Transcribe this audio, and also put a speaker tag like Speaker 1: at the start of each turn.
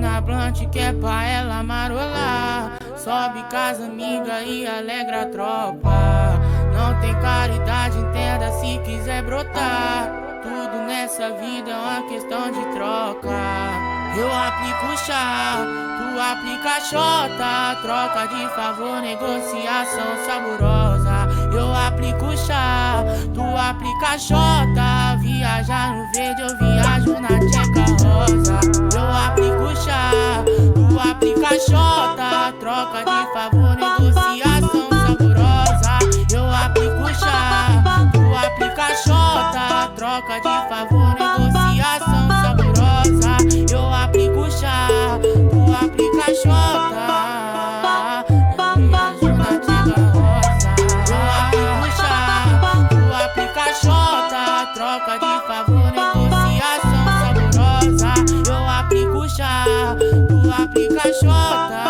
Speaker 1: na blunt que é pra ela marolar. Sobe casa amiga e alegra a tropa. Não tem caridade, entenda se quiser brotar. Tudo nessa vida é uma questão de troca. Eu aplico chá, tu aplica xota. Troca de favor, negociação saborosa. Eu aplico chá, tu aplica xota. Viajar no verde, eu viajo na tcheca rosa. Eu aplico chá, tu aplica xota. Troca de favor, negociação saborosa. Eu aplico chá, tu aplica xota. Troca de favor, negociação saborosa. Eu aplico chá, tu aplica xota. Eu viajo na tcheca rosa. Eu aplico chá, tu aplica xota. Troca de favor, negociação saborosa. Eu aplico chá, tu aplica xota.